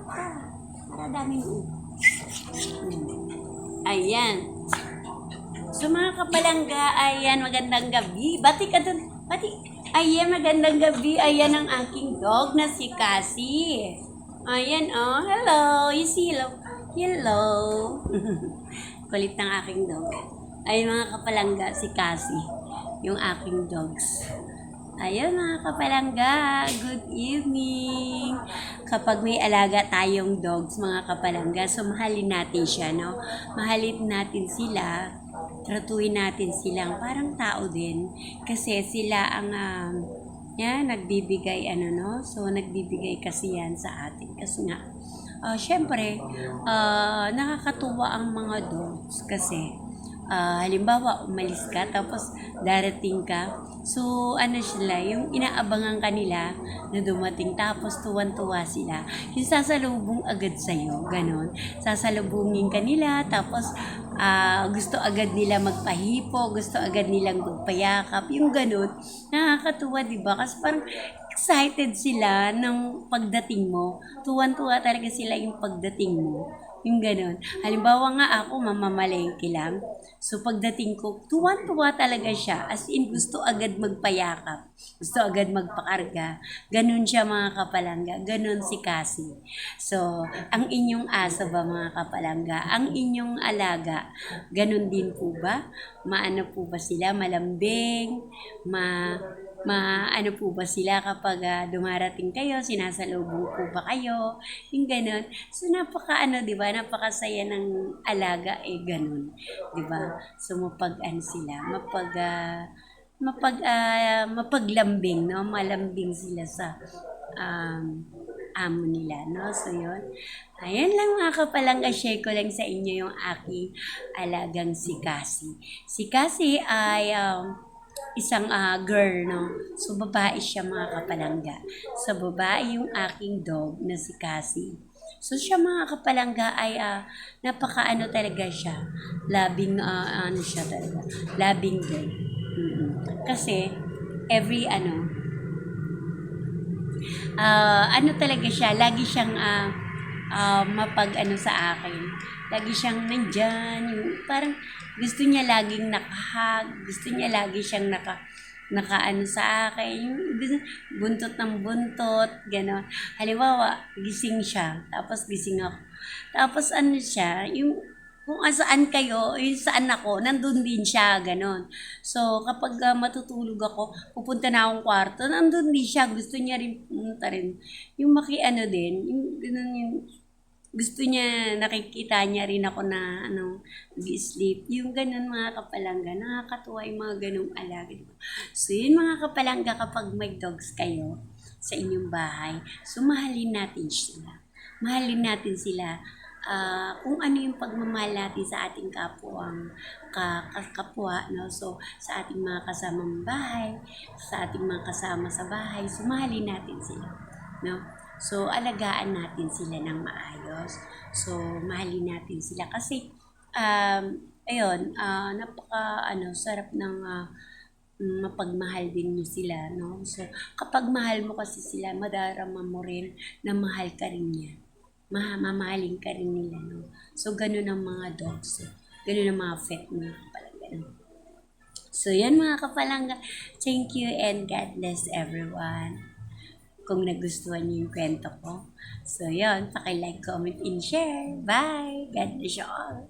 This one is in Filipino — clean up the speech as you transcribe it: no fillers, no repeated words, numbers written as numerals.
Para daming Ayan. So mga kapalangga, ayan, magandang gabi. Bati ka dun. Bati. Ayan, magandang gabi. Ayan ang aking dog na si Cassie. Ayan, oh. Hello. You see, hello. Hello. Kulit ng aking dog. Ay mga kapalangga, si Cassie. Yung aking dogs. Ayun mga kapalangga, good evening. Kapag may alaga tayong dogs mga kapalangga, so mahalin natin siya, no? Mahalin natin sila, tratuhin natin silang parang tao din. Kasi sila ang nagbibigay no? So nagbibigay kasi yan sa atin. Kasi nga, syempre, nakakatuwa ang mga dogs kasi halimbawa, umalis ka, tapos darating ka. So, sila, yung inaabangan kanila na dumating, tapos tuwan-tuwa sila. Yung sasalubong agad sa'yo, ganon. Sasalubungin kanila, tapos gusto agad nila magpahipo, gusto agad nilang magpayakap, yung ganon. Nakakatuwa, diba? Kasi parang excited sila ng pagdating mo. Tuwan-tuwa talaga sila yung pagdating mo. Yung gano'n. Halimbawa nga ako, mamamalengke lang. So pagdating ko, tuwan-tuwa talaga siya. As in, gusto agad magpayakap. Gusto agad magpakarga. Ganun siya mga kapalangga. Ganun si Cassie. So, ang inyong aso ba mga kapalangga? Ang inyong alaga, ganun din po ba? Maano po ba sila? Malambing? Ano po ba sila kapag dumarating kayo, sinasalubong po ba kayo, yung ganun. So di ba, napakasaya ng alaga ganun, di ba? So sila, mapaglambing, no? Malambing sila sa amo nila, no? So yun. Ayan lang mga kapalangga, share ko lang sa inyo yung aking alagang si Cassie. Si Cassie ay isang girl, no? So, babae siya mga kapalangga. So, babae yung aking dog na si Cassie. So, siya mga kapalangga ay talaga siya. Labing, siya talaga. Labing dog. Kasi, every, talaga siya, lagi siyang, sa akin. Lagi siyang nandyan, yung parang gusto niya laging nakahag, gusto niya lagi siyang nakaano sa akin, yung buntot ng buntot, gano'n. Halimbawa, gising siya, tapos gising ako. Tapos siya, yung kung saan kayo, yung saan ako, nandun din siya, gano'n. So, kapag matutulog ako, pupunta na akong kwarto, nandun din siya, gusto niya rin pumunta rin. Yung din, yung gano'n yung gusto niya, nakikita niya rin ako na sleep. Yung ganun mga kapalangga, nakakatuwa yung mga ganung alaga. So yun mga kapalangga, kapag may dogs kayo sa inyong bahay, so mahalin natin sila. Mahalin natin sila. Kung ano yung pagmamahal natin sa ating kapwa, no? So sa ating mga kasamang bahay, sa ating mga kasama sa bahay, so mahalin natin sila, no? So, alagaan natin sila ng maayos. So, mahalin natin sila. Kasi, sarap ng mapagmahal din nyo sila, no? So, kapag mahal mo kasi sila, madarama mo rin na mahal ka rin niya. Mamahalin ka rin nila, no? So, ganun ang mga dogs. Ganun ang mga pet mo. So, yan mga kapalangga. Thank you and God bless everyone. Kung nagustuhan niyo yung kwento ko. So, yun. Paki-like, comment, and share. Bye! God bless you all.